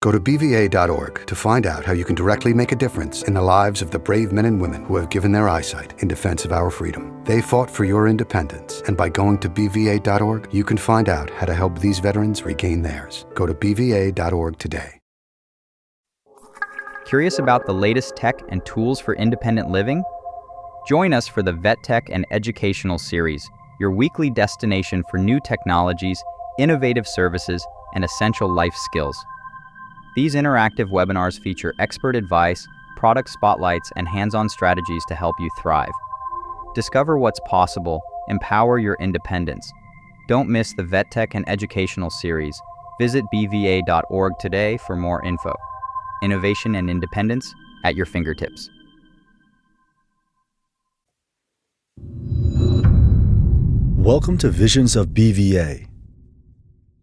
Go to BVA.org to find out how you can directly make a difference in the lives of the brave men and women who have given their eyesight in defense of our freedom. They fought for your independence, and by going to BVA.org, you can find out how to help these veterans regain theirs. Go to BVA.org today. Curious about the latest tech and tools for independent living? Join us for the Vet Tech and Educational Series, your weekly destination for new technologies, innovative services, and essential life skills. These interactive webinars feature expert advice, product spotlights, and hands-on strategies to help you thrive. Discover what's possible, empower your independence. Don't miss the Vet Tech and Educational Series. Visit bva.org today for more info. Innovation and independence at your fingertips. Welcome to Visions of BVA,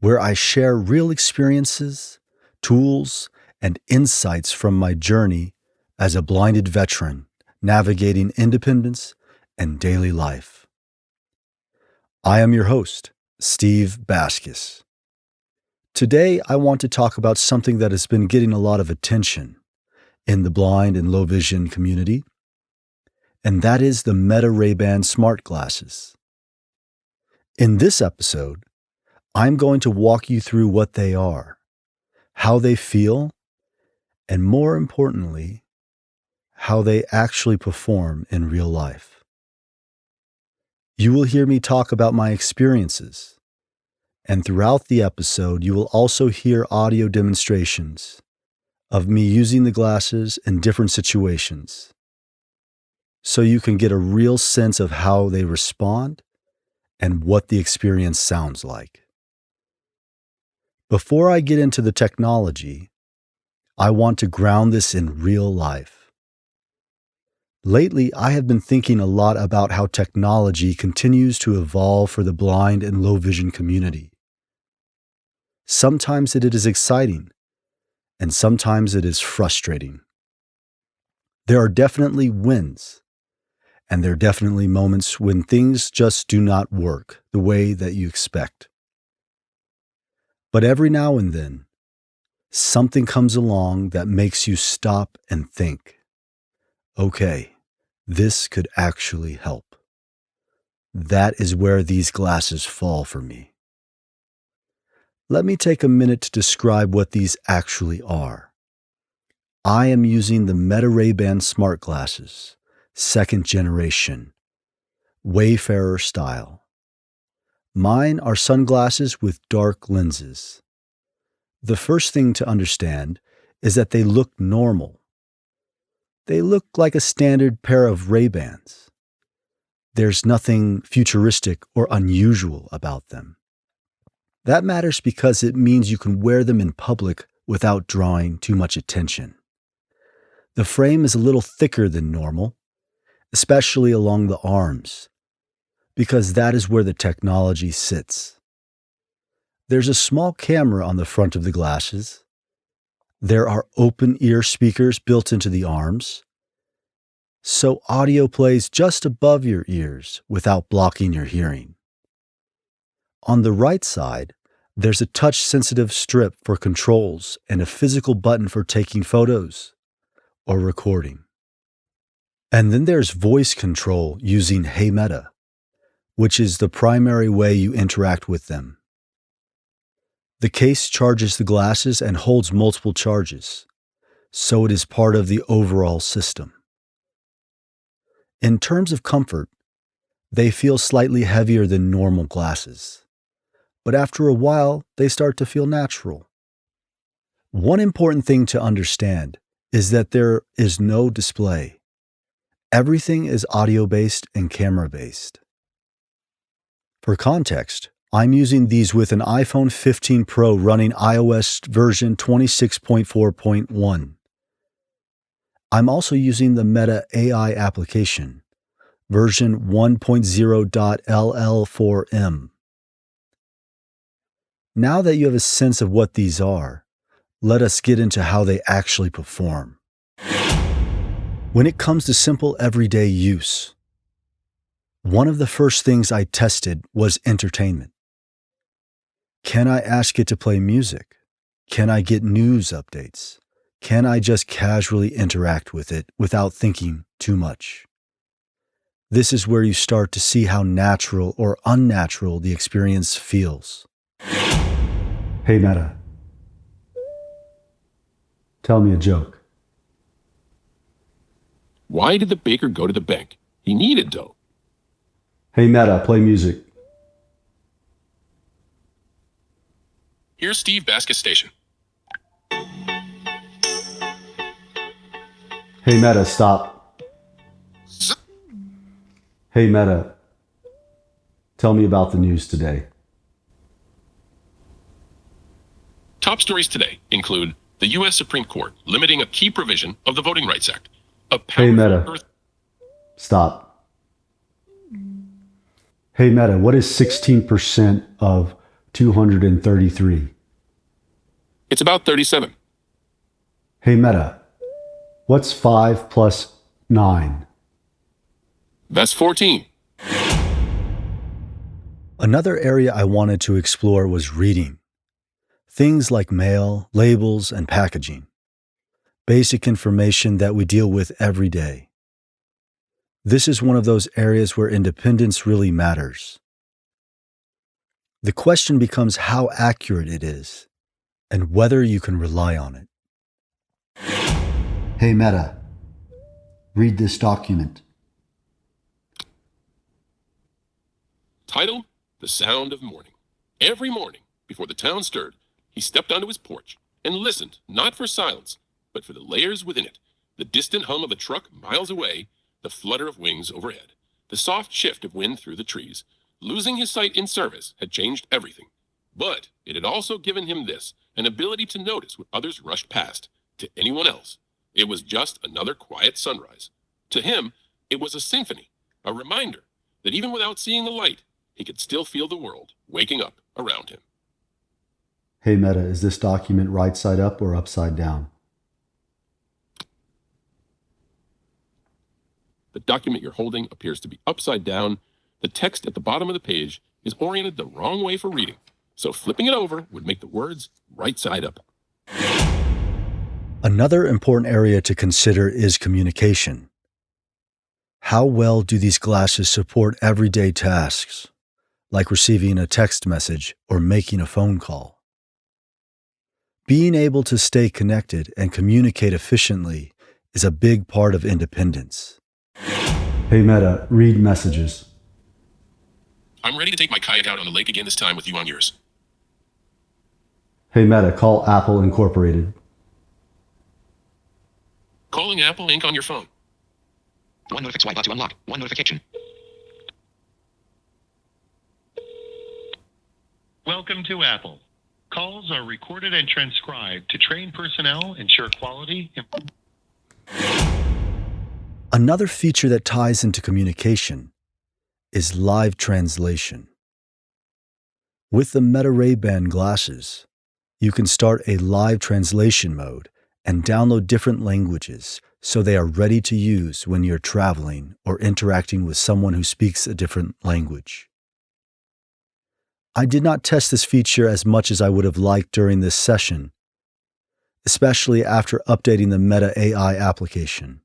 where I share real experiences, tools, and insights from my journey as a blinded veteran navigating independence and daily life. I am your host, Steve Baskis. Today, I want to talk about something that has been getting a lot of attention in the blind and low vision community, and that is the Meta Ray-Ban smart glasses. In this episode, I'm going to walk you through what they are, how they feel, and more importantly, how they actually perform in real life. You will hear me talk about my experiences, and throughout the episode, you will also hear audio demonstrations of me using the glasses in different situations, so you can get a real sense of how they respond and what the experience sounds like. Before I get into the technology, I want to ground this in real life. Lately, I have been thinking a lot about how technology continues to evolve for the blind and low vision community. Sometimes it is exciting, and sometimes it is frustrating. There are definitely wins, and there are definitely moments when things just do not work the way that you expect. But every now and then, something comes along that makes you stop and think, okay, this could actually help. That is where these glasses fall for me. Let me take a minute to describe what these actually are. I am using the Meta Ray-Ban smart glasses, second generation, Wayfarer style. Mine are sunglasses with dark lenses. The first thing to understand is that they look normal. They look like a standard pair of Ray-Bans. There's nothing futuristic or unusual about them. That matters because it means you can wear them in public without drawing too much attention. The frame is a little thicker than normal, especially along the arms, because that is where the technology sits. There's a small camera on the front of the glasses. There are open ear speakers built into the arms, so audio plays just above your ears without blocking your hearing. On the right side, there's a touch-sensitive strip for controls and a physical button for taking photos or recording. And then there's voice control using Hey Meta, which is the primary way you interact with them. The case charges the glasses and holds multiple charges, so it is part of the overall system. In terms of comfort, they feel slightly heavier than normal glasses, but after a while, they start to feel natural. One important thing to understand is that there is no display. Everything is audio-based and camera-based. For context, I'm using these with an iPhone 15 Pro running iOS version 26.4.1. I'm also using the Meta AI application, version 1.0.LL4M. Now that you have a sense of what these are, let us get into how they actually perform. When it comes to simple everyday use, one of the first things I tested was entertainment. Can I ask it to play music? Can I get news updates? Can I just casually interact with it without thinking too much? This is where you start to see how natural or unnatural the experience feels. Hey Meta, tell me a joke. Why did the baker go to the bank? He needed dough. Hey Meta, play music. Here's Steve Baskis Station. Hey Meta, stop. Hey Meta, tell me about the news today. Top stories today include the U.S. Supreme Court limiting a key provision of the Voting Rights Act. Hey Meta, stop. Hey Meta, what is 16% of 233? It's about 37. Hey Meta, what's 5 plus 9? That's 14. Another area I wanted to explore was reading. Things like mail, labels, and packaging. Basic information that we deal with every day. This is one of those areas where independence really matters. The question becomes how accurate it is and whether you can rely on it. Hey Meta, read this document. Titled, The Sound of Morning. Every morning, before the town stirred, he stepped onto his porch and listened, not for silence, but for the layers within it, the distant hum of a truck miles away, the flutter of wings overhead, the soft shift of wind through the trees. Losing his sight in service had changed everything. But it had also given him this, an ability to notice what others rushed past. To anyone else, it was just another quiet sunrise. To him, it was a symphony, a reminder that even without seeing the light, he could still feel the world waking up around him. Hey Meta, is this document right side up or upside down? The document you're holding appears to be upside down. The text at the bottom of the page is oriented the wrong way for reading, so flipping it over would make the words right side up. Another important area to consider is communication. How well do these glasses support everyday tasks, like receiving a text message or making a phone call? Being able to stay connected and communicate efficiently is a big part of independence. Hey Meta, read messages. I'm ready to take my kayak out on the lake again, this time with you on yours. Hey Meta, call Apple Incorporated. Calling Apple Inc. on your phone. One notification swipe to unlock. One notification. Welcome to Apple. Calls are recorded and transcribed to train personnel, ensure quality. Another feature that ties into communication is live translation. With the Meta Ray-Ban glasses, you can start a live translation mode and download different languages so they are ready to use when you're traveling or interacting with someone who speaks a different language. I did not test this feature as much as I would have liked during this session, especially after updating the Meta AI application,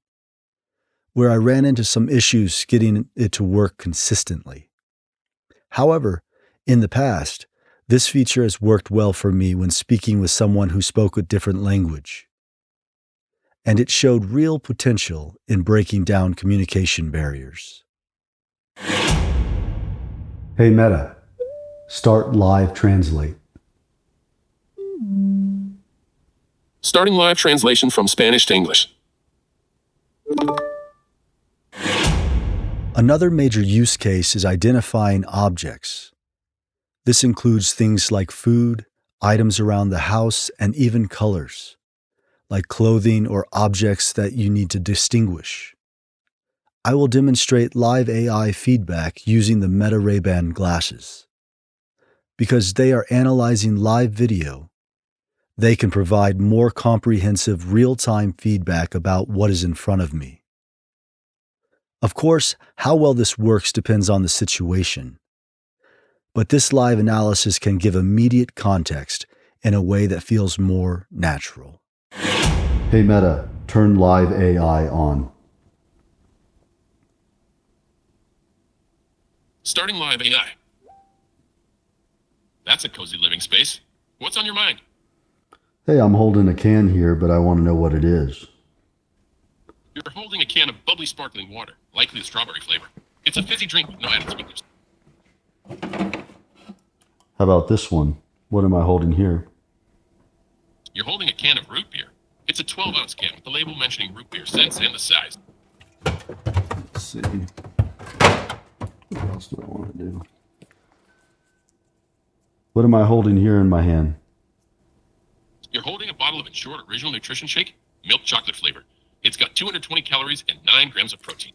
where I ran into some issues getting it to work consistently. However, in the past, this feature has worked well for me when speaking with someone who spoke a different language, and it showed real potential in breaking down communication barriers. Hey Meta, start live translate. Starting live translation from Spanish to English. Another major use case is identifying objects. This includes things like food, items around the house, and even colors, like clothing or objects that you need to distinguish. I will demonstrate live AI feedback using the Meta Ray-Ban glasses. Because they are analyzing live video, they can provide more comprehensive real-time feedback about what is in front of me. Of course, how well this works depends on the situation. But this live analysis can give immediate context in a way that feels more natural. Hey Meta, turn live AI on. Starting live AI. That's a cozy living space. What's on your mind? Hey, I'm holding a can here, but I want to know what it is. You're holding a can of bubbly sparkling water, likely the strawberry flavor. It's a fizzy drink with no added sweeteners. How about this one? What am I holding here? You're holding a can of root beer. It's a 12-ounce can with the label mentioning root beer scents and the size. Let's see. What else do I want to do? What am I holding here in my hand? You're holding a bottle of Ensured Original Nutrition Shake, milk chocolate flavor. It's got 220 calories and 9 grams of protein.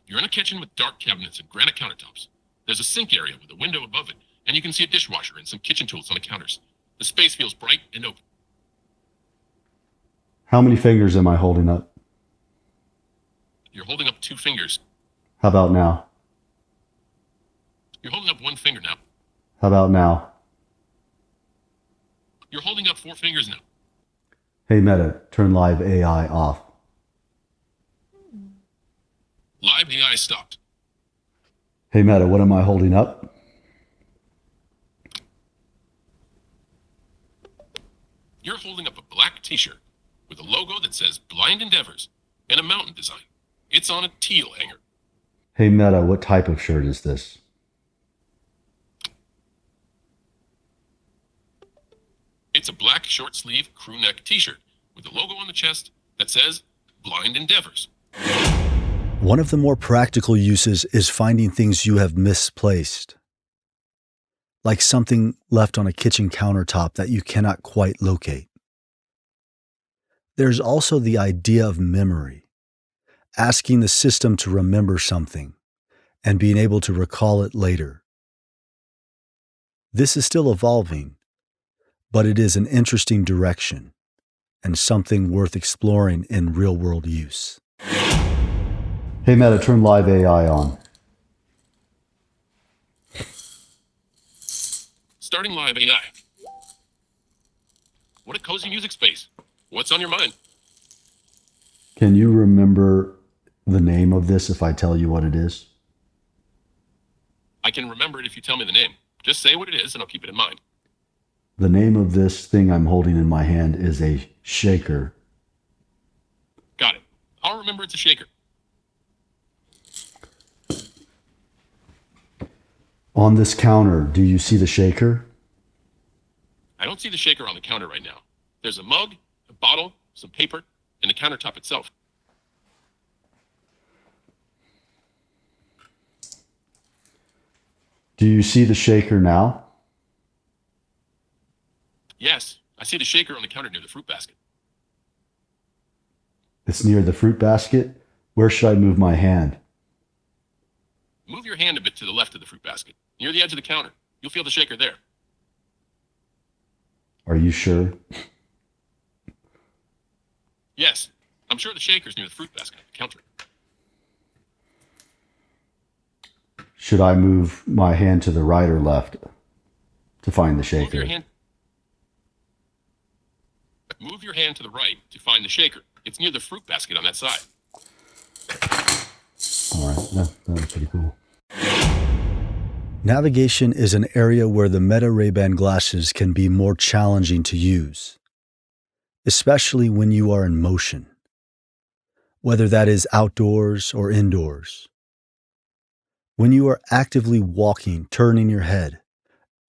You're in a kitchen with dark cabinets and granite countertops. There's a sink area with a window above it, and you can see a dishwasher and some kitchen tools on the counters. The space feels bright and open. How many fingers am I holding up? You're holding up 2 fingers. How about now? You're holding up 1 finger now. How about now? You're holding up 4 fingers now. Hey Meta, turn live AI off. Live AI stopped. Hey Meta, what am I holding up? You're holding up a black t-shirt with a logo that says Blind Endeavors and a mountain design. It's on a teal hanger. Hey Meta, what type of shirt is this? It's a black short sleeve crew neck t-shirt with a logo on the chest that says Blind Endeavors. One of the more practical uses is finding things you have misplaced, like something left on a kitchen countertop that you cannot quite locate. There's also the idea of memory, asking the system to remember something and being able to recall it later. This is still evolving, but it is an interesting direction and something worth exploring in real-world use. Hey Meta, turn live AI on. Starting live AI. What a cozy music space. What's on your mind? Can you remember the name of this if I tell you what it is? I can remember it if you tell me the name. Just say what it is and I'll keep it in mind. The name of this thing I'm holding in my hand is a shaker. Got it. I'll remember it's a shaker. On this counter, do you see the shaker? I don't see the shaker on the counter right now. There's a mug, a bottle, some paper, and the countertop itself. Do you see the shaker now? Yes, I see the shaker on the counter near the fruit basket. It's near the fruit basket. Where should I move my hand? Move your hand a bit to the left of the fruit basket, near the edge of the counter. You'll feel the shaker there. Are you sure? Yes, I'm sure the shaker's near the fruit basket at the counter. Should I move my hand to the right or left to find the Move shaker? Move your hand to the right to find the shaker. It's near the fruit basket on that side. All right, that was pretty cool. Navigation is an area where the Meta Ray-Ban glasses can be more challenging to use, especially when you are in motion, whether that is outdoors or indoors. When you are actively walking, turning your head,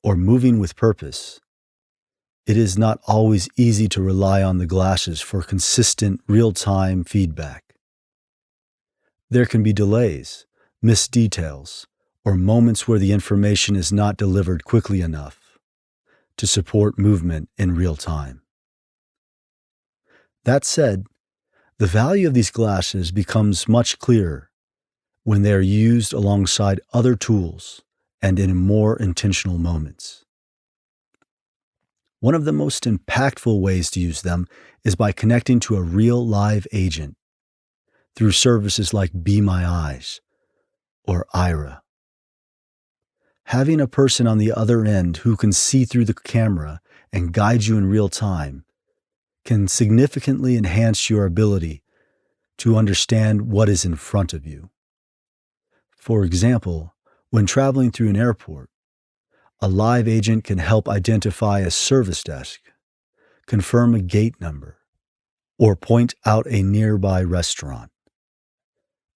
or moving with purpose, it is not always easy to rely on the glasses for consistent, real-time feedback. There can be delays, missed details, or moments where the information is not delivered quickly enough to support movement in real time. That said, the value of these glasses becomes much clearer when they are used alongside other tools and in more intentional moments. One of the most impactful ways to use them is by connecting to a real live agent through services like Be My Eyes or Aira. Having a person on the other end who can see through the camera and guide you in real time can significantly enhance your ability to understand what is in front of you. For example, when traveling through an airport, a live agent can help identify a service desk, confirm a gate number, or point out a nearby restaurant.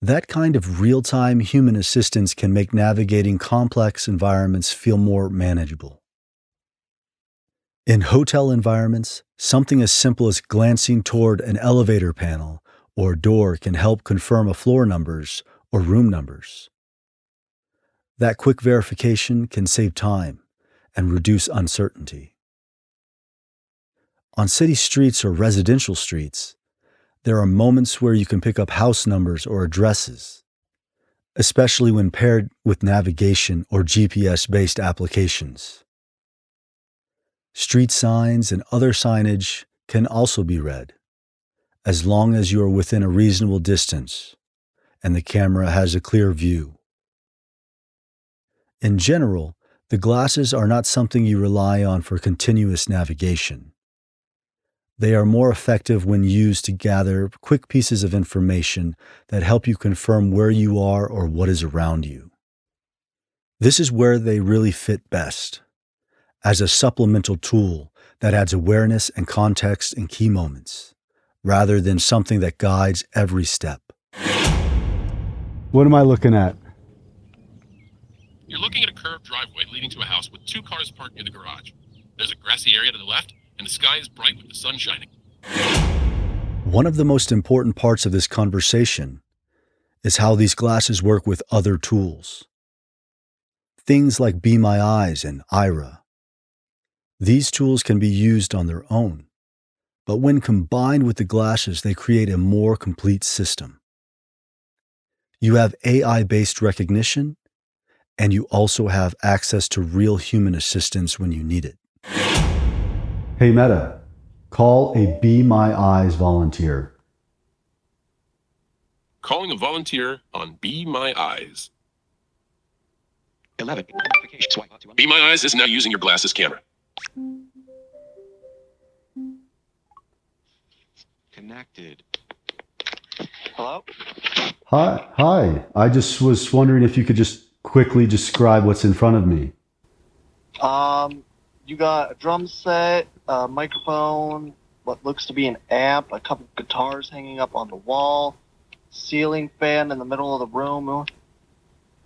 That kind of real-time human assistance can make navigating complex environments feel more manageable. In hotel environments, something as simple as glancing toward an elevator panel or door can help confirm a floor numbers or room numbers. That quick verification can save time and reduce uncertainty. On city streets or residential streets, there are moments where you can pick up house numbers or addresses, especially when paired with navigation or GPS-based applications. Street signs and other signage can also be read, as long as you are within a reasonable distance and the camera has a clear view. In general, the glasses are not something you rely on for continuous navigation. They are more effective when used to gather quick pieces of information that help you confirm where you are or what is around you. This is where they really fit best, as a supplemental tool that adds awareness and context in key moments, rather than something that guides every step. What am I looking at? You're looking at a curved driveway leading to a house with 2 cars parked near the garage. There's a grassy area to the left, and the sky is bright with the sun shining. One of the most important parts of this conversation is how these glasses work with other tools. Things like Be My Eyes and Aira. These tools can be used on their own, but when combined with the glasses, they create a more complete system. You have AI-based recognition, and you also have access to real human assistance when you need it. Hey Meta, call a Be My Eyes volunteer. Calling a volunteer on Be My Eyes. 11. Notification. Swipe up to Be My Eyes is now using your glasses camera. Connected. Hello? Hi. I just was wondering if you could just quickly describe what's in front of me. You got a drum set, a microphone, what looks to be an amp, a couple of guitars hanging up on the wall, ceiling fan in the middle of the room,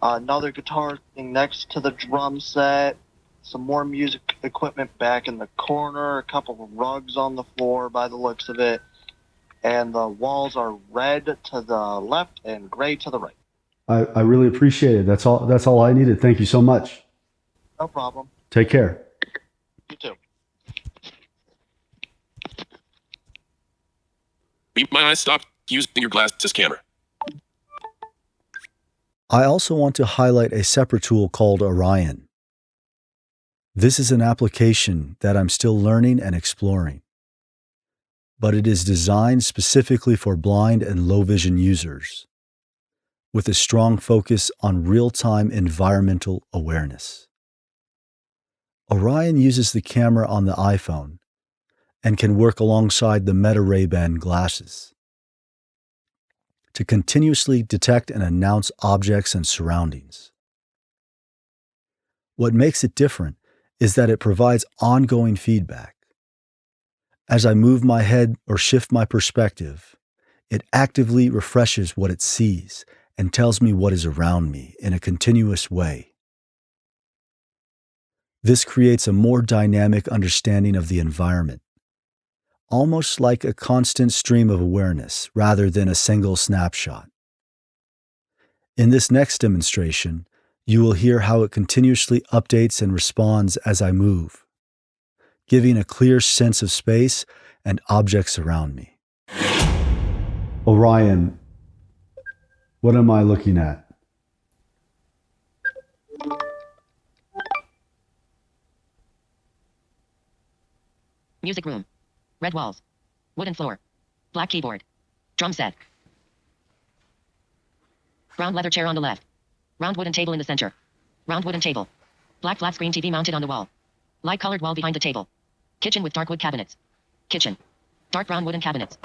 another guitar thing next to the drum set, some more music equipment back in the corner, a couple of rugs on the floor by the looks of it, and the walls are red to the left and gray to the right. I really appreciate it. That's all I needed. Thank you so much. No problem. Take care. You too. Be My Eyes stopped using your glasses camera. I also want to highlight a separate tool called OOrion. This is an application that I'm still learning and exploring, but it is designed specifically for blind and low vision users, with a strong focus on real-time environmental awareness. OOrion uses the camera on the iPhone and can work alongside the Meta Ray-Ban glasses to continuously detect and announce objects and surroundings. What makes it different is that it provides ongoing feedback. As I move my head or shift my perspective, it actively refreshes what it sees and tells me what is around me in a continuous way. This creates a more dynamic understanding of the environment, almost like a constant stream of awareness rather than a single snapshot. In this next demonstration, you will hear how it continuously updates and responds as I move, giving a clear sense of space and objects around me. OOrion, what am I looking at? Music room. Red walls. Wooden floor. Black keyboard. Drum set. Brown leather chair on the left. Round wooden table in the center. Round wooden table. Black flat screen TV mounted on the wall. Light colored wall behind the table. Kitchen with dark wood cabinets. Kitchen. Dark brown wooden cabinets.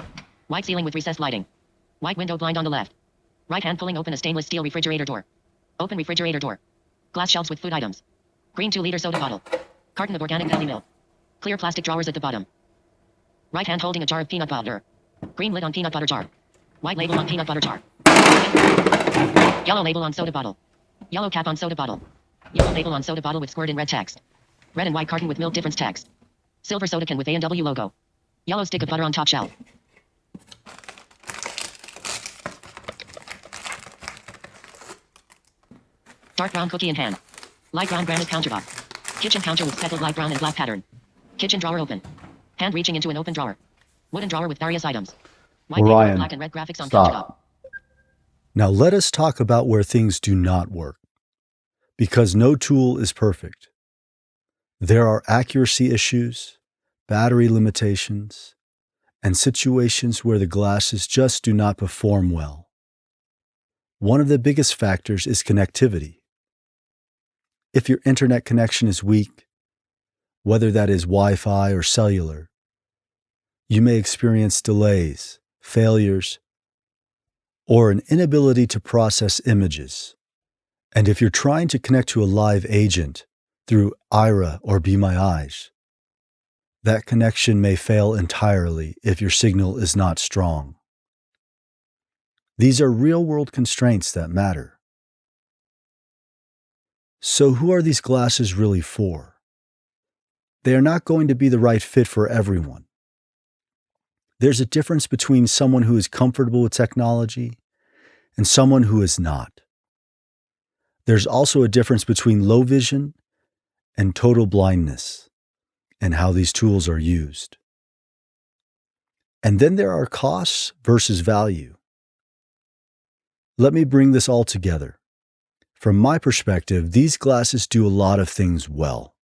White ceiling with recessed lighting. White window blind on the left. Right hand pulling open a stainless steel refrigerator door. Open refrigerator door. Glass shelves with food items. Green 2-liter soda bottle. Carton of organic valley milk. Clear plastic drawers at the bottom. Right hand holding a jar of peanut butter. Green lid on peanut butter jar. White label on peanut butter jar. Yellow label on soda bottle. Yellow cap on soda bottle. Yellow label on soda bottle with squirt in red text. Red and white carton with milk difference text. Silver soda can with A&W logo. Yellow stick of butter on top shelf. Dark brown cookie in hand. Light brown granite countertop. Kitchen counter with speckled light brown and black pattern. Kitchen drawer open. Hand reaching into an open drawer. Wooden drawer with various items. White paper, OOrion, black and red graphics on stop. countertop. Now let us talk about where things do not work. Because no tool is perfect. There are accuracy issues, battery limitations, and situations where the glasses just do not perform well. One of the biggest factors is connectivity. If your internet connection is weak, whether that is Wi-Fi or cellular, you may experience delays, failures, or an inability to process images. And if you're trying to connect to a live agent through Aira or Be My Eyes, that connection may fail entirely if your signal is not strong. These are real-world constraints that matter. So who are these glasses really for? They are not going to be the right fit for everyone. There's a difference between someone who is comfortable with technology and someone who is not. There's also a difference between low vision and total blindness and how these tools are used. And then there are costs versus value. Let me bring this all together. From my perspective, these glasses do a lot of things well.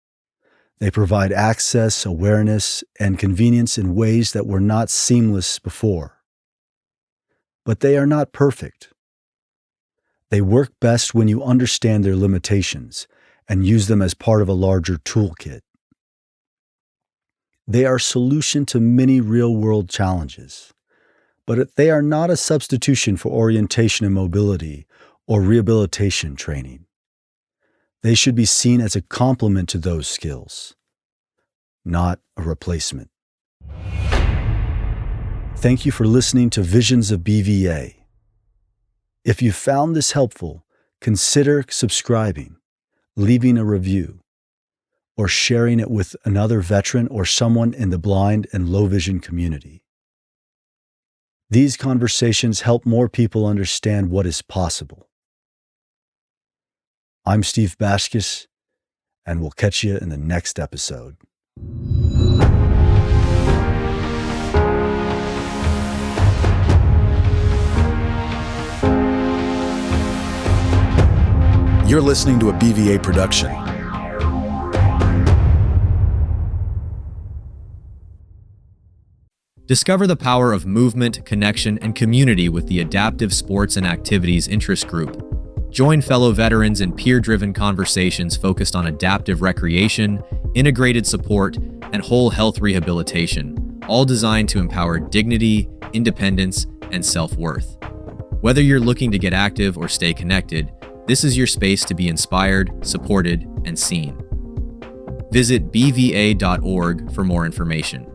They provide access, awareness, and convenience in ways that were not seamless before. But they are not perfect. They work best when you understand their limitations and use them as part of a larger toolkit. They are a solution to many real-world challenges, but they are not a substitution for orientation and mobility or rehabilitation training. They should be seen as a complement to those skills, not a replacement. Thank you for listening to Visions of BVA. If you found this helpful, consider subscribing, leaving a review, or sharing it with another veteran or someone in the blind and low vision community. These conversations help more people understand what is possible. I'm Steve Baskis, and we'll catch you in the next episode. You're listening to a BVA production. Discover the power of movement, connection, and community with the Adaptive Sports and Activities Interest Group. Join fellow veterans in peer-driven conversations focused on adaptive recreation, integrated support, and whole health rehabilitation, all designed to empower dignity, independence, and self-worth. Whether you're looking to get active or stay connected, this is your space to be inspired, supported, and seen. Visit bva.org for more information.